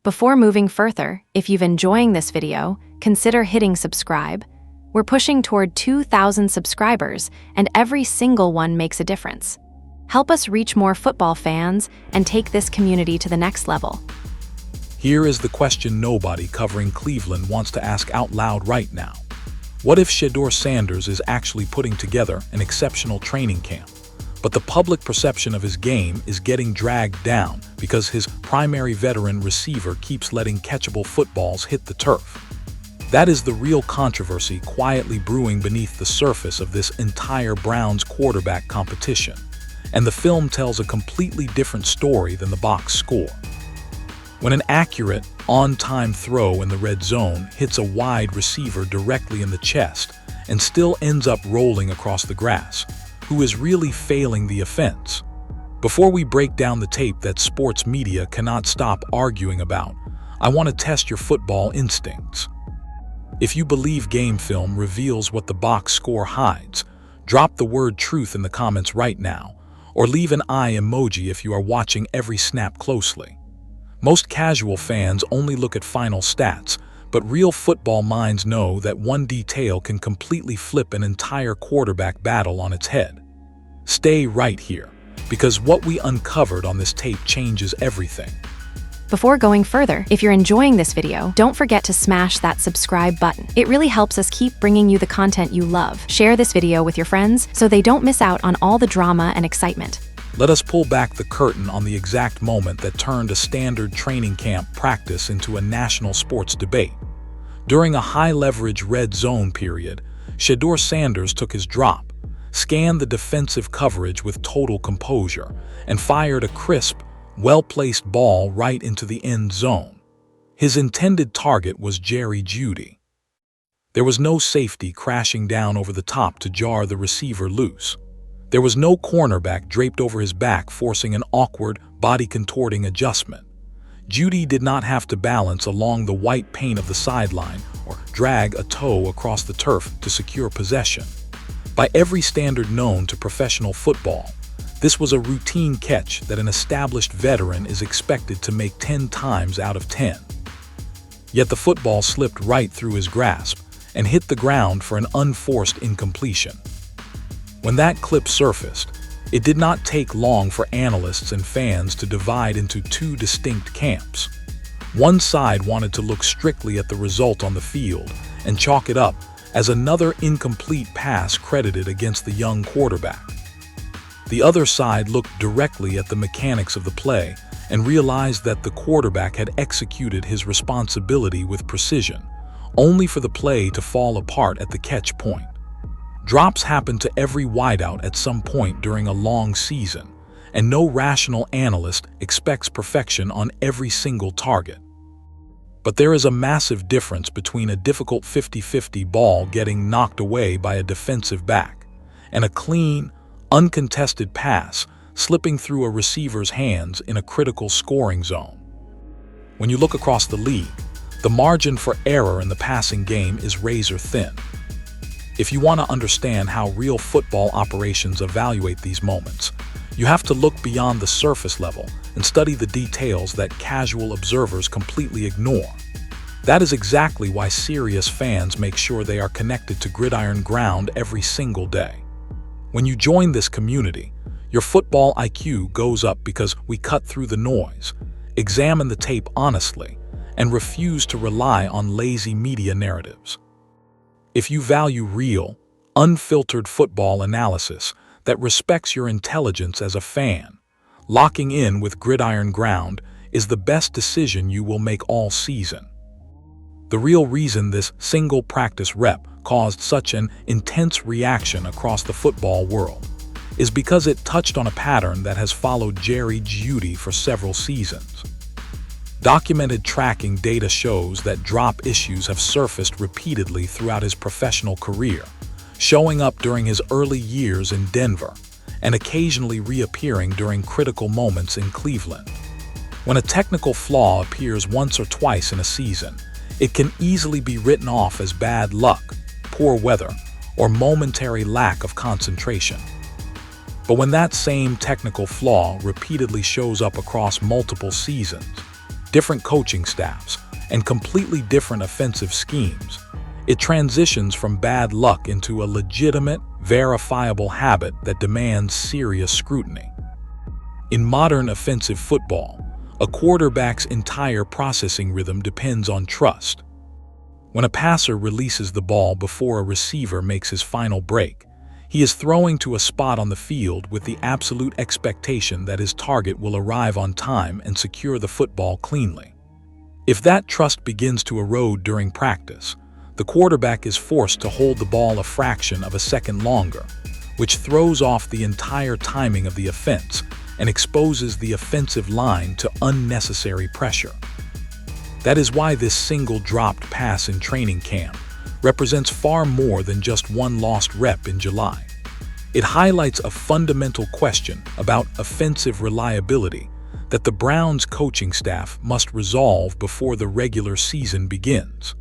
Before moving further, if you've enjoying this video, consider hitting subscribe. We're pushing toward 2,000 subscribers, and every single one makes a difference. Help us reach more football fans and take this community to the next level. Here is the question nobody covering Cleveland wants to ask out loud right now. What if Shedeur Sanders is actually putting together an exceptional training camp, but the public perception of his game is getting dragged down because his primary veteran receiver keeps letting catchable footballs hit the turf? That is the real controversy quietly brewing beneath the surface of this entire Browns quarterback competition, and the film tells a completely different story than the box score. When an accurate, on-time throw in the red zone hits a wide receiver directly in the chest and still ends up rolling across the grass, who is really failing the offense? Before we break down the tape that sports media cannot stop arguing about, I want to test your football instincts. If you believe game film reveals what the box score hides, drop the word truth in the comments right now, or leave an eye emoji if you are watching every snap closely. Most casual fans only look at final stats, but real football minds know that one detail can completely flip an entire quarterback battle on its head. Stay right here, because what we uncovered on this tape changes everything. Before going further, if you're enjoying this video, don't forget to smash that subscribe button. It really helps us keep bringing you the content you love. Share this video with your friends so they don't miss out on all the drama and excitement. Let us pull back the curtain on the exact moment that turned a standard training camp practice into a national sports debate. During a high-leverage red zone period, Shedeur Sanders took his drop, scanned the defensive coverage with total composure, and fired a crisp, well-placed ball right into the end zone. His intended target was Jerry Jeudy. There was no safety crashing down over the top to jar the receiver loose. There was no cornerback draped over his back forcing an awkward, body-contorting adjustment. Jeudy did not have to balance along the white paint of the sideline or drag a toe across the turf to secure possession. By every standard known to professional football, this was a routine catch that an established veteran is expected to make 10 times out of 10. Yet the football slipped right through his grasp and hit the ground for an unforced incompletion. When that clip surfaced, it did not take long for analysts and fans to divide into two distinct camps. One side wanted to look strictly at the result on the field and chalk it up as another incomplete pass credited against the young quarterback. The other side looked directly at the mechanics of the play and realized that the quarterback had executed his responsibility with precision, only for the play to fall apart at the catch point. Drops happen to every wideout at some point during a long season, and no rational analyst expects perfection on every single target. But there is a massive difference between a difficult 50-50 ball getting knocked away by a defensive back and a clean, uncontested pass slipping through a receiver's hands in a critical scoring zone. When you look across the league, the margin for error in the passing game is razor thin. If you want to understand how real football operations evaluate these moments, you have to look beyond the surface level and study the details that casual observers completely ignore. That is exactly why serious fans make sure they are connected to Gridiron Ground every single day. When you join this community, your football IQ goes up because we cut through the noise, examine the tape honestly, and refuse to rely on lazy media narratives. If you value real, unfiltered football analysis that respects your intelligence as a fan, locking in with Gridiron Ground is the best decision you will make all season. The real reason this single practice rep caused such an intense reaction across the football world is because it touched on a pattern that has followed Jerry Jeudy for several seasons. Documented tracking data shows that drop issues have surfaced repeatedly throughout his professional career, showing up during his early years in Denver and occasionally reappearing during critical moments in Cleveland. When a technical flaw appears once or twice in a season, it can easily be written off as bad luck, poor weather, or momentary lack of concentration. But when that same technical flaw repeatedly shows up across multiple seasons, different coaching staffs, and completely different offensive schemes, it transitions from bad luck into a legitimate, verifiable habit that demands serious scrutiny. In modern offensive football, a quarterback's entire processing rhythm depends on trust. When a passer releases the ball before a receiver makes his final break, he is throwing to a spot on the field with the absolute expectation that his target will arrive on time and secure the football cleanly. If that trust begins to erode during practice, the quarterback is forced to hold the ball a fraction of a second longer, which throws off the entire timing of the offense and exposes the offensive line to unnecessary pressure. That is why this single dropped pass in training camp represents far more than just one lost rep in July. It highlights a fundamental question about offensive reliability that the Browns' coaching staff must resolve before the regular season begins.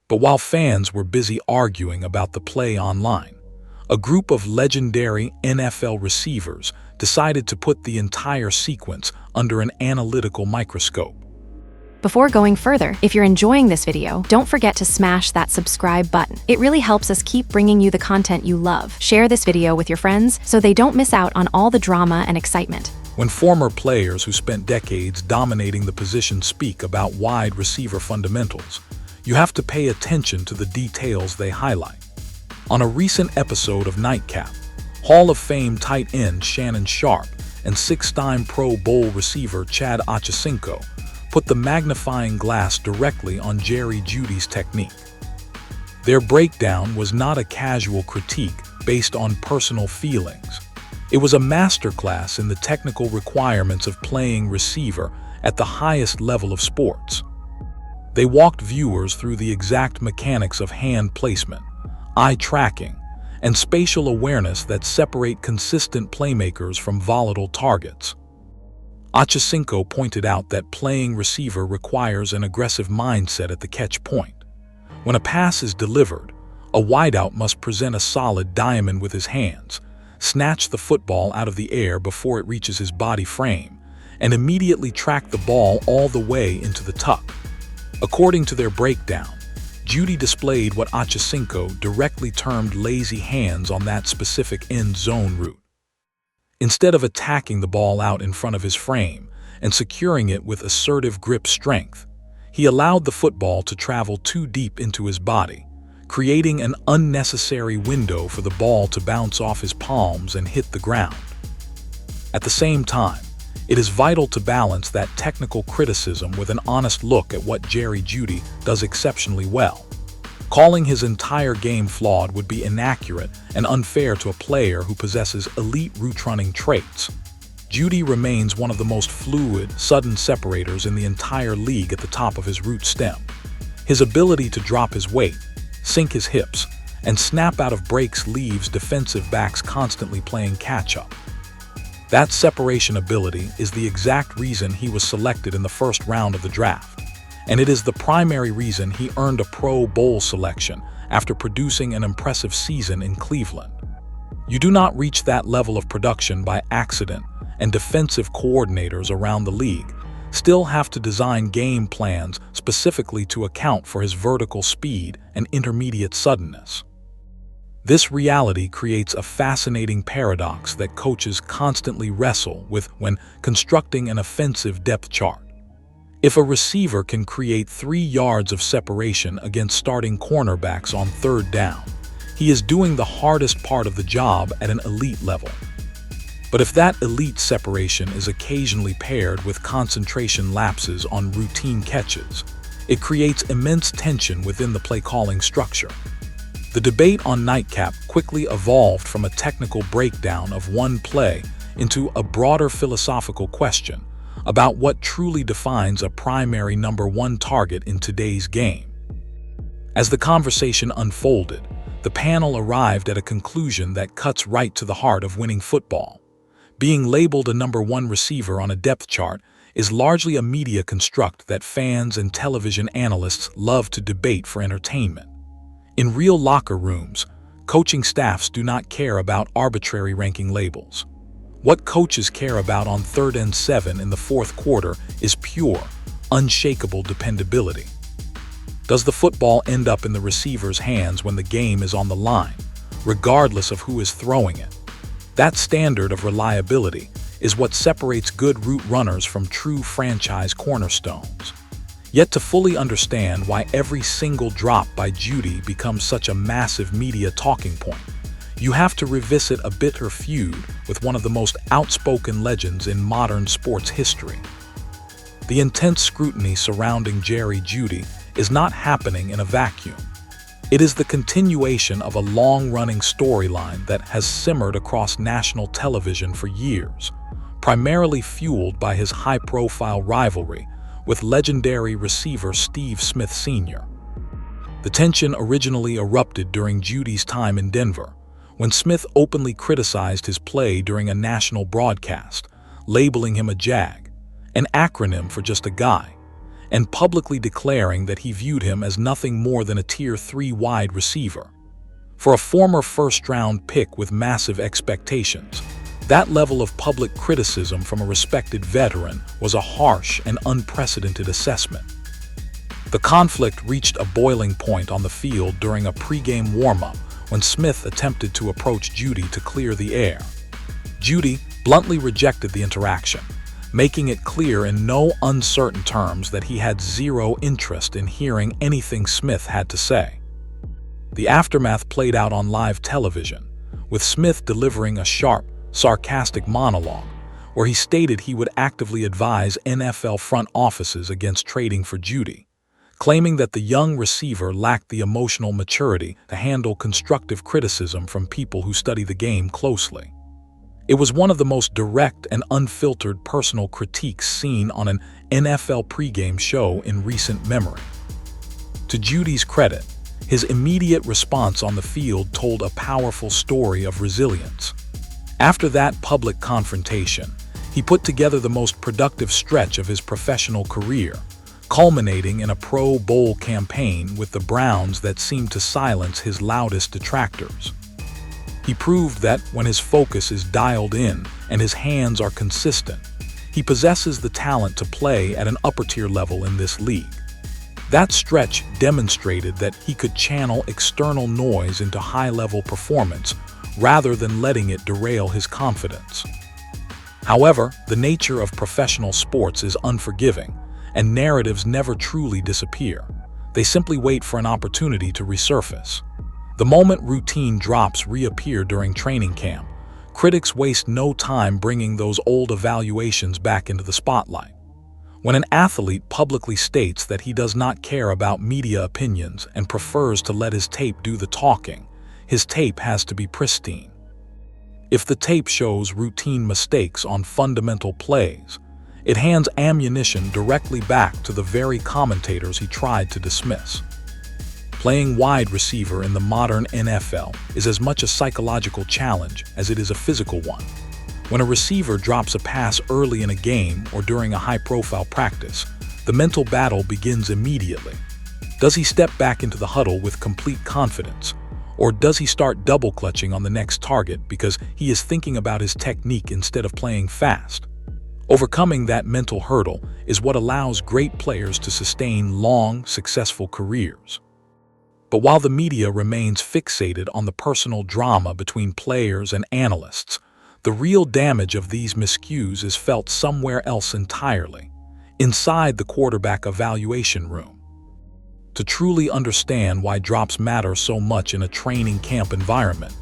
But while fans were busy arguing about the play online, a group of legendary NFL receivers decided to put the entire sequence under an analytical microscope. Before going further, if you're enjoying this video, don't forget to smash that subscribe button. It really helps us keep bringing you the content you love. Share this video with your friends so they don't miss out on all the drama and excitement. When former players who spent decades dominating the position speak about wide receiver fundamentals, you have to pay attention to the details they highlight. On a recent episode of Nightcap, Hall of Fame tight end Shannon Sharpe and six-time Pro Bowl receiver Chad Ochocinco put the magnifying glass directly on Jerry Jeudy's technique. Their breakdown was not a casual critique based on personal feelings. It was a masterclass in the technical requirements of playing receiver at the highest level of sports. They walked viewers through the exact mechanics of hand placement, eye tracking, and spatial awareness that separate consistent playmakers from volatile targets. Ochocinco pointed out that playing receiver requires an aggressive mindset at the catch point. When a pass is delivered, a wideout must present a solid diamond with his hands, snatch the football out of the air before it reaches his body frame, and immediately track the ball all the way into the tuck. According to their breakdown, Jeudy displayed what Ochocinco directly termed lazy hands on that specific end zone route. Instead of attacking the ball out in front of his frame and securing it with assertive grip strength, he allowed the football to travel too deep into his body, creating an unnecessary window for the ball to bounce off his palms and hit the ground. At the same time, it is vital to balance that technical criticism with an honest look at what Jerry Jeudy does exceptionally well. Calling his entire game flawed would be inaccurate and unfair to a player who possesses elite route-running traits. Jeudy remains one of the most fluid, sudden separators in the entire league at the top of his route stem. His ability to drop his weight, sink his hips, and snap out of breaks leaves defensive backs constantly playing catch-up. That separation ability is the exact reason he was selected in the first round of the draft, and it is the primary reason he earned a Pro Bowl selection after producing an impressive season in Cleveland. You do not reach that level of production by accident, and defensive coordinators around the league still have to design game plans specifically to account for his vertical speed and intermediate suddenness. This reality creates a fascinating paradox that coaches constantly wrestle with when constructing an offensive depth chart. If a receiver can create 3 yards of separation against starting cornerbacks on third down, he is doing the hardest part of the job at an elite level. But if that elite separation is occasionally paired with concentration lapses on routine catches, it creates immense tension within the play-calling structure. The debate on Nightcap quickly evolved from a technical breakdown of one play into a broader philosophical question about what truly defines a primary number 1 target in today's game. As the conversation unfolded, the panel arrived at a conclusion that cuts right to the heart of winning football. Being labeled a number 1 receiver on a depth chart is largely a media construct that fans and television analysts love to debate for entertainment. In real locker rooms, coaching staffs do not care about arbitrary ranking labels. What coaches care about on 3rd and 7 in the fourth quarter is pure, unshakable dependability. Does the football end up in the receiver's hands when the game is on the line, regardless of who is throwing it? That standard of reliability is what separates good route runners from true franchise cornerstones. Yet to fully understand why every single drop by Jeudy becomes such a massive media talking point, you have to revisit a bitter feud with one of the most outspoken legends in modern sports history. The intense scrutiny surrounding Jerry Jeudy is not happening in a vacuum. It is the continuation of a long-running storyline that has simmered across national television for years, primarily fueled by his high-profile rivalry with legendary receiver Steve Smith Sr. The tension originally erupted during Jeudy's time in Denver, when Smith openly criticized his play during a national broadcast, labeling him a JAG, an acronym for just a guy, and publicly declaring that he viewed him as nothing more than a Tier 3 wide receiver. For a former first-round pick with massive expectations, that level of public criticism from a respected veteran was a harsh and unprecedented assessment. The conflict reached a boiling point on the field during a pregame warm-up when Smith attempted to approach Jeudy to clear the air. Jeudy bluntly rejected the interaction, making it clear in no uncertain terms that he had zero interest in hearing anything Smith had to say. The aftermath played out on live television, with Smith delivering a sharp, sarcastic monologue where he stated he would actively advise NFL front offices against trading for Jeudy, claiming that the young receiver lacked the emotional maturity to handle constructive criticism from people who study the game closely. It was one of the most direct and unfiltered personal critiques seen on an NFL pregame show in recent memory. To Jeudy's credit, his immediate response on the field told a powerful story of resilience. After that public confrontation, he put together the most productive stretch of his professional career, culminating in a Pro Bowl campaign with the Browns that seemed to silence his loudest detractors. He proved that when his focus is dialed in and his hands are consistent, he possesses the talent to play at an upper-tier level in this league. That stretch demonstrated that he could channel external noise into high-level performance rather than letting it derail his confidence. However, the nature of professional sports is unforgiving, and narratives never truly disappear. They simply wait for an opportunity to resurface. The moment routine drops reappear during training camp, critics waste no time bringing those old evaluations back into the spotlight. When an athlete publicly states that he does not care about media opinions and prefers to let his tape do the talking, his tape has to be pristine. If the tape shows routine mistakes on fundamental plays, it hands ammunition directly back to the very commentators he tried to dismiss. Playing wide receiver in the modern NFL is as much a psychological challenge as it is a physical one. When a receiver drops a pass early in a game or during a high-profile practice, the mental battle begins immediately. Does he step back into the huddle with complete confidence? Or does he start double-clutching on the next target because he is thinking about his technique instead of playing fast? Overcoming that mental hurdle is what allows great players to sustain long, successful careers. But while the media remains fixated on the personal drama between players and analysts, the real damage of these miscues is felt somewhere else entirely, inside the quarterback evaluation room. To truly understand why drops matter so much in a training camp environment,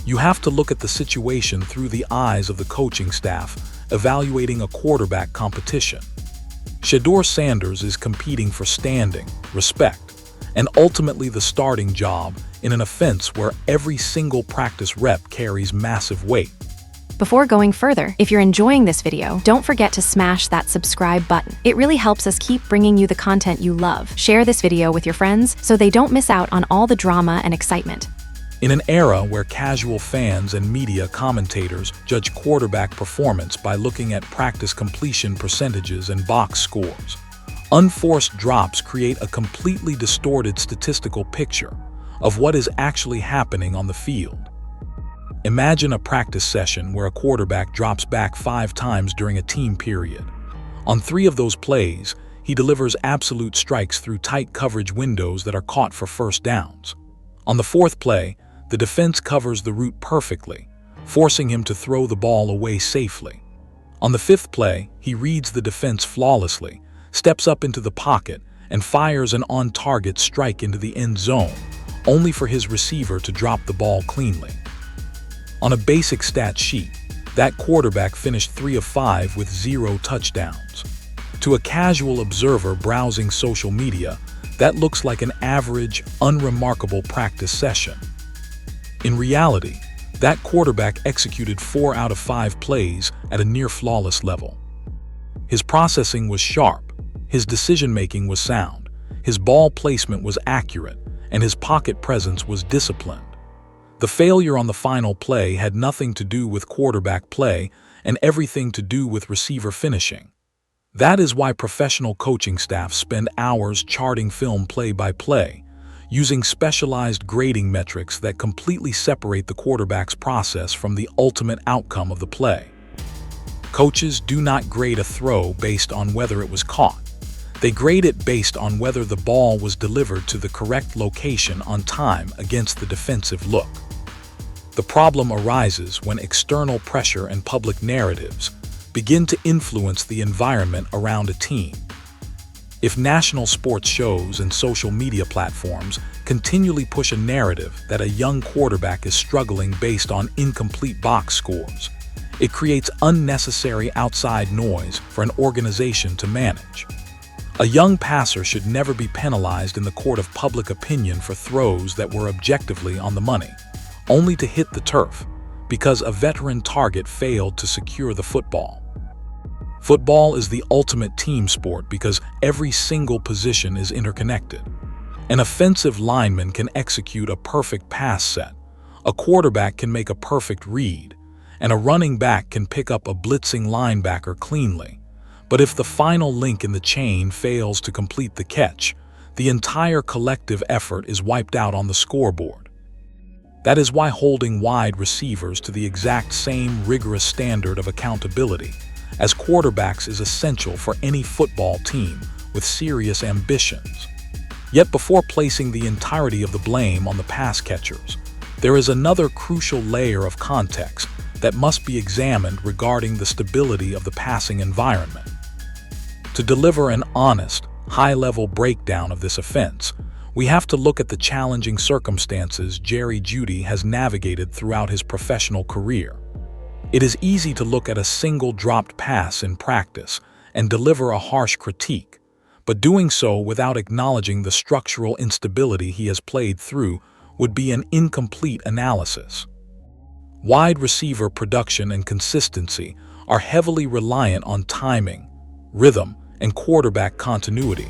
you have to look at the situation through the eyes of the coaching staff evaluating a quarterback competition. Shedeur Sanders is competing for standing, respect, and ultimately the starting job in an offense where every single practice rep carries massive weight. Before going further, if you're enjoying this video, don't forget to smash that subscribe button. It really helps us keep bringing you the content you love. Share this video with your friends so they don't miss out on all the drama and excitement. In an era where casual fans and media commentators judge quarterback performance by looking at practice completion percentages and box scores, unforced drops create a completely distorted statistical picture of what is actually happening on the field. Imagine a practice session where a quarterback drops back 5 times during a team period. On 3 of those plays, he delivers absolute strikes through tight coverage windows that are caught for first downs. On the fourth play, the defense covers the route perfectly, forcing him to throw the ball away safely. On the fifth play, he reads the defense flawlessly, steps up into the pocket, and fires an on-target strike into the end zone, only for his receiver to drop the ball cleanly. On a basic stat sheet, that quarterback finished 3 of 5 with 0 touchdowns. To a casual observer browsing social media, that looks like an average, unremarkable practice session. In reality, that quarterback executed 4 out of 5 plays at a near-flawless level. His processing was sharp, his decision-making was sound, his ball placement was accurate, and his pocket presence was disciplined. The failure on the final play had nothing to do with quarterback play and everything to do with receiver finishing. That is why professional coaching staffs spend hours charting film play by play, using specialized grading metrics that completely separate the quarterback's process from the ultimate outcome of the play. Coaches do not grade a throw based on whether it was caught. They grade it based on whether the ball was delivered to the correct location on time against the defensive look. The problem arises when external pressure and public narratives begin to influence the environment around a team. If national sports shows and social media platforms continually push a narrative that a young quarterback is struggling based on incomplete box scores, it creates unnecessary outside noise for an organization to manage. A young passer should never be penalized in the court of public opinion for throws that were objectively on the money, only to hit the turf because a veteran target failed to secure the football. Football is the ultimate team sport because every single position is interconnected. An offensive lineman can execute a perfect pass set, a quarterback can make a perfect read, and a running back can pick up a blitzing linebacker cleanly. But if the final link in the chain fails to complete the catch, the entire collective effort is wiped out on the scoreboard. That is why holding wide receivers to the exact same rigorous standard of accountability as quarterbacks is essential for any football team with serious ambitions. Yet before placing the entirety of the blame on the pass catchers, there is another crucial layer of context that must be examined regarding the stability of the passing environment. To deliver an honest, high-level breakdown of this offense, we have to look at the challenging circumstances Jerry Jeudy has navigated throughout his professional career. It is easy to look at a single dropped pass in practice and deliver a harsh critique, but doing so without acknowledging the structural instability he has played through would be an incomplete analysis. Wide receiver production and consistency are heavily reliant on timing, rhythm, and quarterback continuity,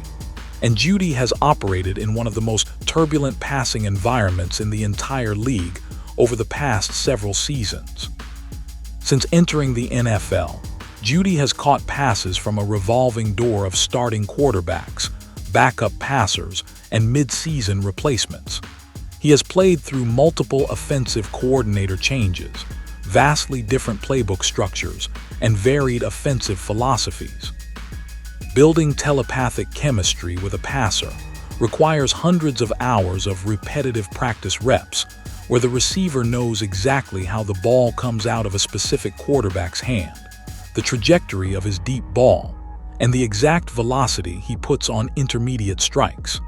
and Jeudy has operated in one of the most turbulent passing environments in the entire league over the past several seasons. Since entering the NFL, Jeudy has caught passes from a revolving door of starting quarterbacks, backup passers, and mid-season replacements. He has played through multiple offensive coordinator changes, vastly different playbook structures, and varied offensive philosophies. Building telepathic chemistry with a passer requires hundreds of hours of repetitive practice reps, where the receiver knows exactly how the ball comes out of a specific quarterback's hand, the trajectory of his deep ball, and the exact velocity he puts on intermediate strikes.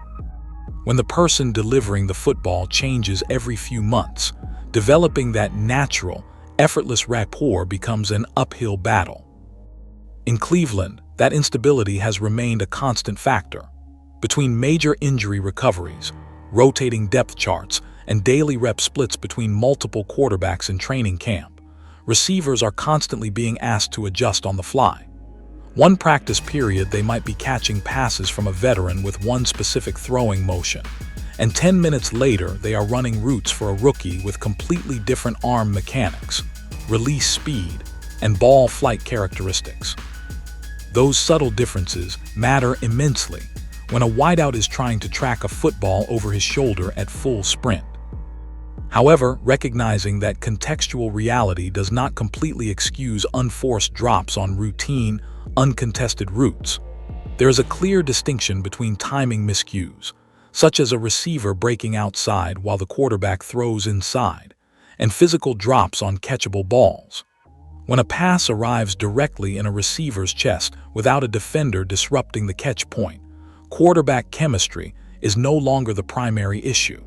When the person delivering the football changes every few months, developing that natural, effortless rapport becomes an uphill battle. In Cleveland, that instability has remained a constant factor. Between major injury recoveries, rotating depth charts, and daily rep splits between multiple quarterbacks in training camp, receivers are constantly being asked to adjust on the fly. One practice period they might be catching passes from a veteran with one specific throwing motion, and 10 minutes later they are running routes for a rookie with completely different arm mechanics, release speed, and ball flight characteristics. Those subtle differences matter immensely when a wideout is trying to track a football over his shoulder at full sprint. However, recognizing that contextual reality does not completely excuse unforced drops on routine, uncontested routes, There is a clear distinction between timing miscues, such as a receiver breaking outside while the quarterback throws inside, and physical drops on catchable balls. When a pass arrives directly in a receiver's chest without a defender disrupting the catch point, quarterback chemistry is no longer the primary issue.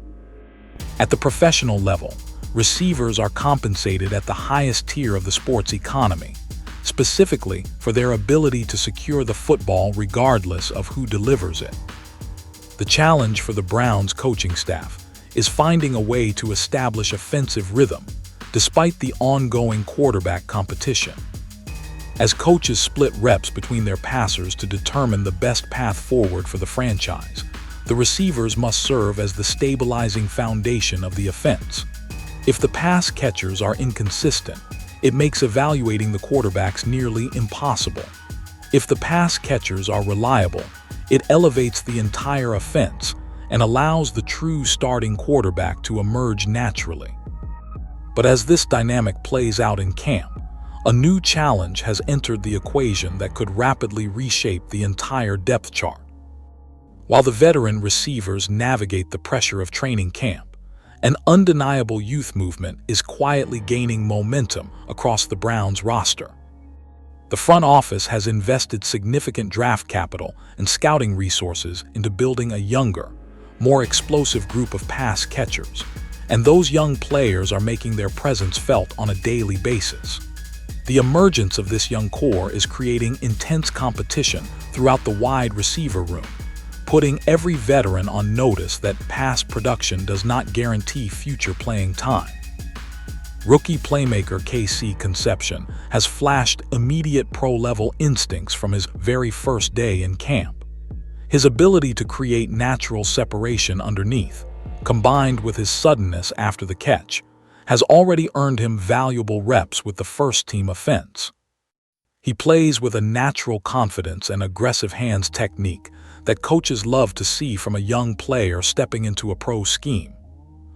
At the professional level, receivers are compensated at the highest tier of the sports economy, specifically for their ability to secure the football regardless of who delivers it. The challenge for the Browns coaching staff is finding a way to establish offensive rhythm despite the ongoing quarterback competition. As coaches split reps between their passers to determine the best path forward for the franchise, the receivers must serve as the stabilizing foundation of the offense. If the pass catchers are inconsistent, it makes evaluating the quarterbacks nearly impossible. If the pass catchers are reliable, it elevates the entire offense and allows the true starting quarterback to emerge naturally. But as this dynamic plays out in camp, a new challenge has entered the equation that could rapidly reshape the entire depth chart. While the veteran receivers navigate the pressure of training camp, an undeniable youth movement is quietly gaining momentum across the Browns roster. The front office has invested significant draft capital and scouting resources into building a younger, more explosive group of pass catchers, and those young players are making their presence felt on a daily basis. The emergence of this young core is creating intense competition throughout the wide receiver room, putting every veteran on notice that past production does not guarantee future playing time. Rookie playmaker Concepcion has flashed immediate pro-level instincts from his very first day in camp. His ability to create natural separation underneath, combined with his suddenness after the catch, has already earned him valuable reps with the first-team offense. He plays with a natural confidence and aggressive hands technique that coaches love to see from a young player stepping into a pro scheme.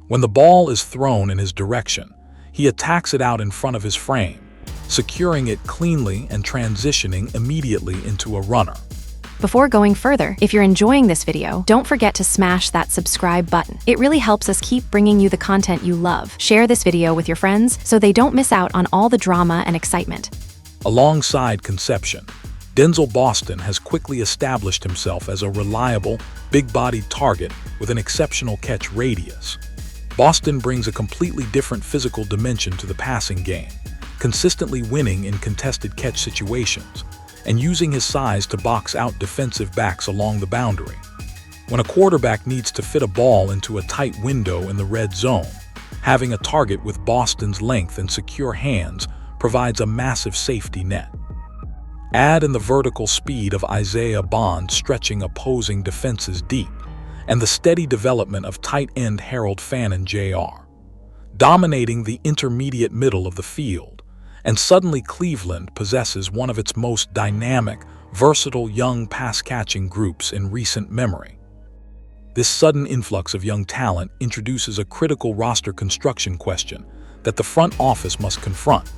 When the ball is thrown in his direction, he attacks it out in front of his frame, securing it cleanly and transitioning immediately into a runner. Before going further, if you're enjoying this video, don't forget to smash that subscribe button. It really helps us keep bringing you the content you love. Share this video with your friends so they don't miss out on all the drama and excitement. Alongside Concepcion, Denzel Boston has quickly established himself as a reliable, big-bodied target with an exceptional catch radius. Boston brings a completely different physical dimension to the passing game, consistently winning in contested catch situations, and using his size to box out defensive backs along the boundary. When a quarterback needs to fit a ball into a tight window in the red zone, having a target with Boston's length and secure hands provides a massive safety net. Add in the vertical speed of Isaiah Bond stretching opposing defenses deep, and the steady development of tight end Harold Fannin Jr., dominating the intermediate middle of the field, and suddenly Cleveland possesses one of its most dynamic, versatile young pass-catching groups in recent memory. This sudden influx of young talent introduces a critical roster construction question that the front office must confront.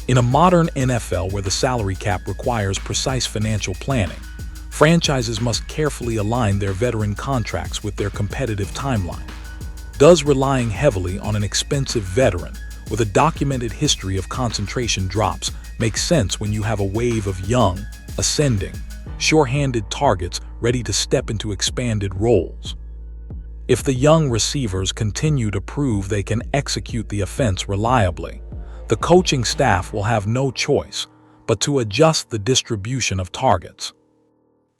In a modern NFL where the salary cap requires precise financial planning, franchises must carefully align their veteran contracts with their competitive timeline. Does relying heavily on an expensive veteran with a documented history of concentration drops make sense when you have a wave of young, ascending, sure-handed targets ready to step into expanded roles? If the young receivers continue to prove they can execute the offense reliably, the coaching staff will have no choice but to adjust the distribution of targets.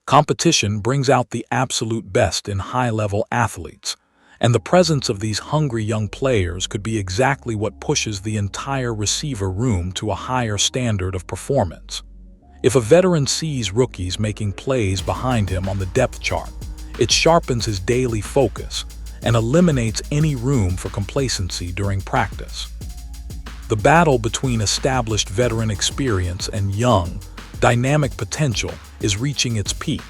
Competition brings out the absolute best in high-level athletes, and the presence of these hungry young players could be exactly what pushes the entire receiver room to a higher standard of performance. If a veteran sees rookies making plays behind him on the depth chart, it sharpens his daily focus and eliminates any room for complacency during practice. The battle between established veteran experience and young, dynamic potential is reaching its peak,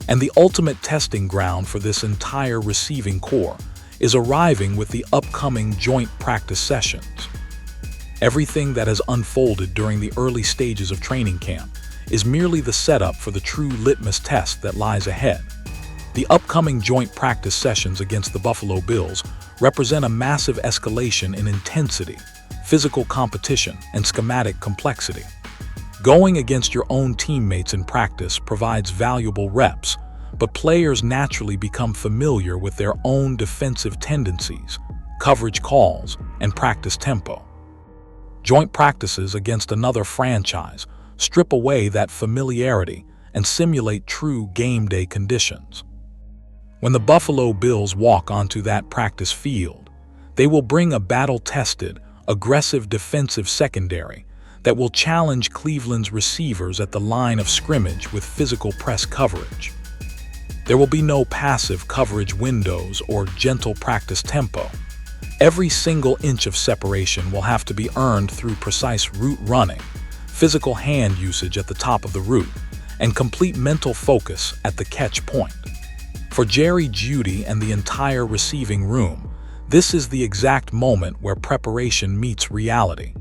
and the ultimate testing ground for this entire receiving core is arriving with the upcoming joint practice sessions. Everything that has unfolded during the early stages of training camp is merely the setup for the true litmus test that lies ahead. The upcoming joint practice sessions against the Buffalo Bills represent a massive escalation in intensity, physical competition, and schematic complexity. Going against your own teammates in practice provides valuable reps, but players naturally become familiar with their own defensive tendencies, coverage calls, and practice tempo. Joint practices against another franchise strip away that familiarity and simulate true game day conditions. When the Buffalo Bills walk onto that practice field, they will bring a battle-tested, aggressive defensive secondary that will challenge Cleveland's receivers at the line of scrimmage with physical press coverage. There will be no passive coverage windows or gentle practice tempo. Every single inch of separation will have to be earned through precise route running, physical hand usage at the top of the route, and complete mental focus at the catch point. For Jerry Jeudy and the entire receiving room, this is the exact moment where preparation meets reality.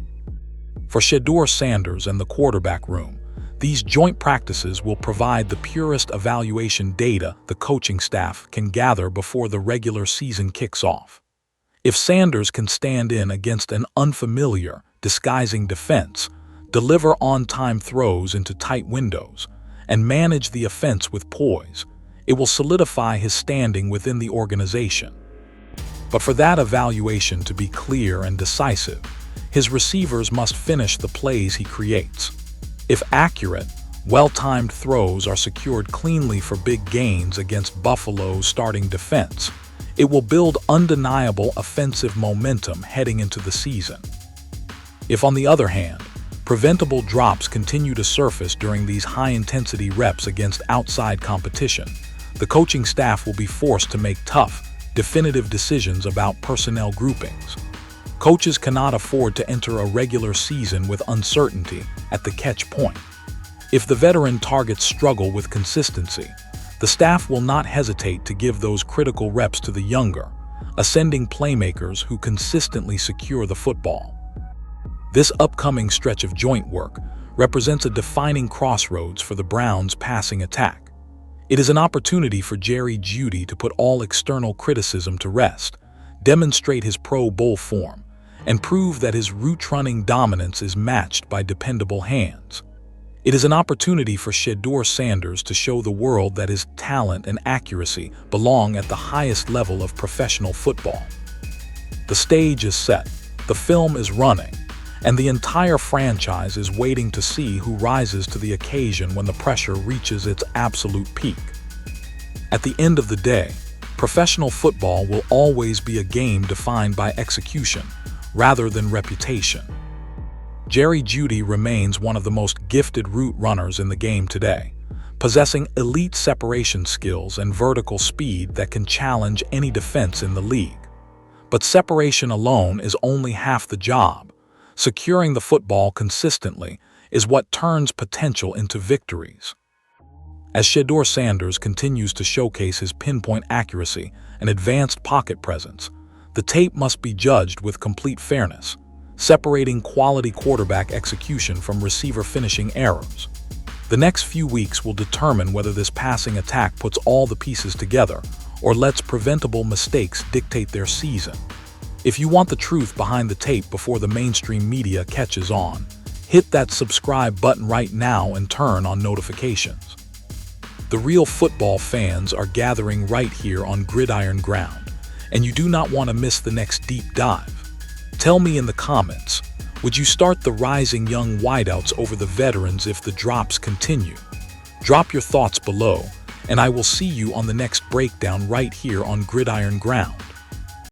For Shedeur Sanders and the quarterback room, these joint practices will provide the purest evaluation data the coaching staff can gather before the regular season kicks off. If Sanders can stand in against an unfamiliar, disguising defense, deliver on-time throws into tight windows, and manage the offense with poise, it will solidify his standing within the organization. But for that evaluation to be clear and decisive, his receivers must finish the plays he creates. If accurate, well-timed throws are secured cleanly for big gains against Buffalo's starting defense, it will build undeniable offensive momentum heading into the season. If, on the other hand, preventable drops continue to surface during these high-intensity reps against outside competition, the coaching staff will be forced to make tough, definitive decisions about personnel groupings. Coaches cannot afford to enter a regular season with uncertainty at the catch point. If the veteran targets struggle with consistency, the staff will not hesitate to give those critical reps to the younger, ascending playmakers who consistently secure the football. This upcoming stretch of joint work represents a defining crossroads for the Browns' passing attack. It is an opportunity for Jerry Jeudy to put all external criticism to rest, demonstrate his Pro Bowl form, and prove that his route-running dominance is matched by dependable hands. It is an opportunity for Shedeur Sanders to show the world that his talent and accuracy belong at the highest level of professional football. The stage is set, the film is running, and the entire franchise is waiting to see who rises to the occasion when the pressure reaches its absolute peak. At the end of the day, professional football will always be a game defined by execution rather than reputation. Jerry Jeudy remains one of the most gifted route runners in the game today, possessing elite separation skills and vertical speed that can challenge any defense in the league. But separation alone is only half the job. Securing the football consistently is what turns potential into victories. As Shedeur Sanders continues to showcase his pinpoint accuracy and advanced pocket presence, the tape must be judged with complete fairness, separating quality quarterback execution from receiver finishing errors. The next few weeks will determine whether this passing attack puts all the pieces together or lets preventable mistakes dictate their season. If you want the truth behind the tape before the mainstream media catches on, hit that subscribe button right now and turn on notifications. The real football fans are gathering right here on Gridiron Ground, and you do not want to miss the next deep dive. Tell me in the comments, would you start the rising young wideouts over the veterans if the drops continue? Drop your thoughts below, and I will see you on the next breakdown right here on Gridiron Ground.